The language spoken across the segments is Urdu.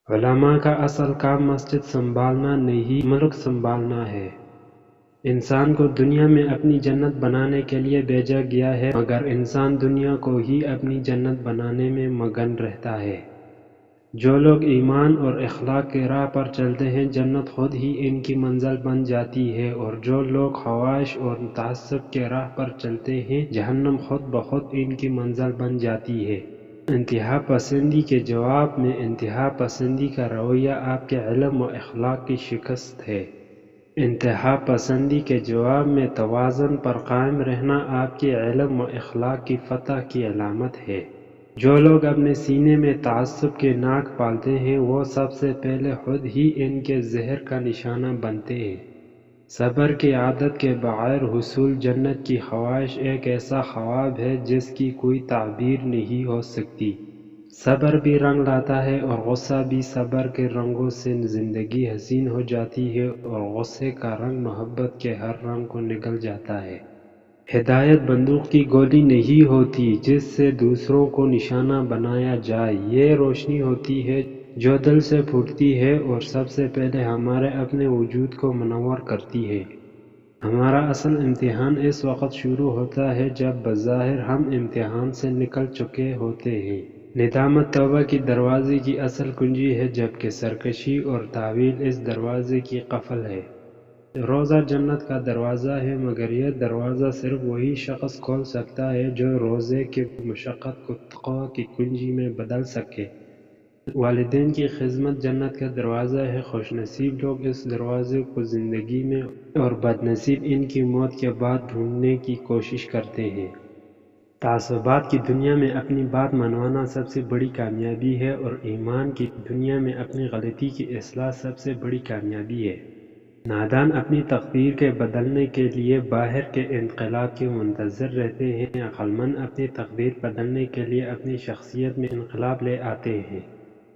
علماء کا اصل کام مسجد سنبھالنا نہیں ملک سنبھالنا ہے۔ انسان کو دنیا میں اپنی جنت بنانے کے لیے بھیجا گیا ہے، مگر انسان دنیا کو ہی اپنی جنت بنانے میں مگن رہتا ہے۔ جو لوگ ایمان اور اخلاق کی راہ پر چلتے ہیں، جنت خود ہی ان کی منزل بن جاتی ہے، اور جو لوگ خواہش اور تعصب کی راہ پر چلتے ہیں، جہنم خود بخود ان کی منزل بن جاتی ہے۔ انتہا پسندی کے جواب میں انتہا پسندی کا رویہ آپ کے علم و اخلاق کی شکست ہے۔ انتہا پسندی کے جواب میں توازن پر قائم رہنا آپ کے علم و اخلاق کی فتح کی علامت ہے۔ جو لوگ اپنے سینے میں تعصب کی ناک پالتے ہیں، وہ سب سے پہلے خود ہی ان کے زہر کا نشانہ بنتے ہیں۔ صبر کی عادت کے بغیر حصول جنت کی خواہش ایک ایسا خواب ہے جس کی کوئی تعبیر نہیں ہو سکتی۔ صبر بھی رنگ لاتا ہے اور غصہ بھی۔ صبر کے رنگوں سے زندگی حسین ہو جاتی ہے اور غصے کا رنگ محبت کے ہر رنگ کو نگل جاتا ہے۔ ہدایت بندوق کی گولی نہیں ہوتی جس سے دوسروں کو نشانہ بنایا جائے، یہ روشنی ہوتی ہے جو دل سے پھوٹتی ہے اور سب سے پہلے ہمارے اپنے وجود کو منور کرتی ہے۔ ہمارا اصل امتحان اس وقت شروع ہوتا ہے جب بظاہر ہم امتحان سے نکل چکے ہوتے ہیں۔ ندامت توبہ کی دروازے کی اصل کنجی ہے، جبکہ سرکشی اور تاویل اس دروازے کی قفل ہے۔ روزہ جنت کا دروازہ ہے، مگر یہ دروازہ صرف وہی شخص کھول سکتا ہے جو روزے کی مشقت کو تقویٰ کی کنجی میں بدل سکے۔ والدین کی خدمت جنت کا دروازہ ہے۔ خوش نصیب لوگ اس دروازے کو زندگی میں اور بد نصیب ان کی موت کے بعد ڈھونڈنے کی کوشش کرتے ہیں۔ تعصبات کی دنیا میں اپنی بات منوانا سب سے بڑی کامیابی ہے، اور ایمان کی دنیا میں اپنی غلطی کی اصلاح سب سے بڑی کامیابی ہے۔ نادان اپنی تقدیر کے بدلنے کے لیے باہر کے انقلاب کے منتظر رہتے ہیں، عقل مند اپنی تقدیر بدلنے کے لیے اپنی شخصیت میں انقلاب لے آتے ہیں۔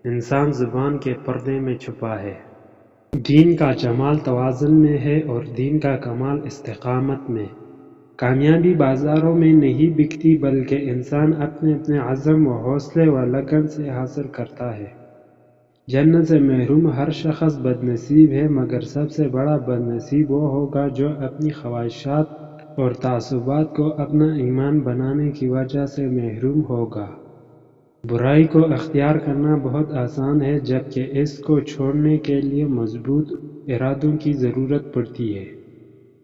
انسان زبان کے پردے میں چھپا ہے۔ دین کا جمال توازن میں ہے اور دین کا کمال استقامت میں۔ کامیابی بازاروں میں نہیں بکتی، بلکہ انسان اپنے اپنے عزم و حوصلے و لگن سے حاصل کرتا ہے۔ جنت سے محروم ہر شخص بد نصیب ہے، مگر سب سے بڑا بد نصیب وہ ہوگا جو اپنی خواہشات اور تعصبات کو اپنا ایمان بنانے کی وجہ سے محروم ہوگا۔ برائی کو اختیار کرنا بہت آسان ہے، جبکہ اس کو چھوڑنے کے لیے مضبوط ارادوں کی ضرورت پڑتی ہے۔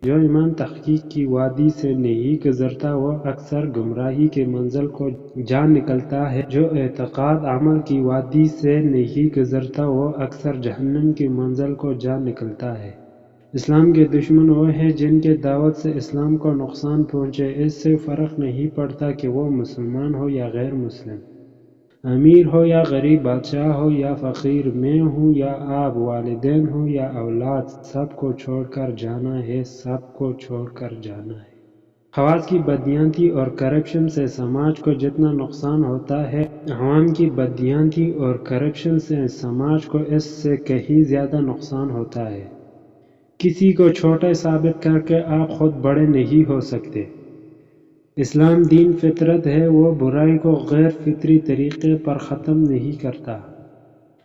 جو ایمان تحقیق کی وادی سے نہیں گزرتا، وہ اکثر گمراہی کی منزل کو جا نکلتا ہے۔ جو اعتقاد عمل کی وادی سے نہیں گزرتا، وہ اکثر جہنم کی منزل کو جا نکلتا ہے۔ اسلام کے دشمن وہ ہیں جن کے دعوت سے اسلام کو نقصان پہنچے۔ اس سے فرق نہیں پڑتا کہ وہ مسلمان ہو یا غیر مسلم، امیر ہو یا غریب، بادشاہ ہو یا فقیر، میں ہوں یا آپ، والدین ہوں یا اولاد، سب کو چھوڑ کر جانا ہے، سب کو چھوڑ کر جانا ہے۔ خواص کی بددیانتی اور کرپشن سے سماج کو جتنا نقصان ہوتا ہے، عوام کی بددیانتی اور کرپشن سے سماج کو اس سے کہیں زیادہ نقصان ہوتا ہے۔ کسی کو چھوٹا ثابت کر کے آپ خود بڑے نہیں ہو سکتے۔ اسلام دین فطرت ہے، وہ برائی کو غیر فطری طریقے پر ختم نہیں کرتا۔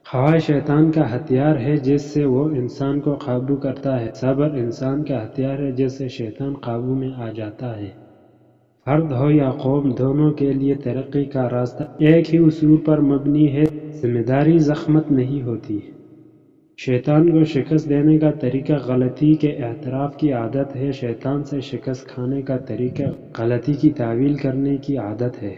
خواہش شیطان کا ہتھیار ہے جس سے وہ انسان کو قابو کرتا ہے۔ صبر انسان کا ہتھیار ہے جس سے شیطان قابو میں آ جاتا ہے۔ فرد ہو یا قوم، دونوں کے لیے ترقی کا راستہ ایک ہی اصول پر مبنی ہے: ذمہ داری زحمت نہیں ہوتی۔ شیطان کو شکست دینے کا طریقہ غلطی کے اعتراف کی عادت ہے۔ شیطان سے شکست کھانے کا طریقہ غلطی کی تعویل کرنے کی عادت ہے۔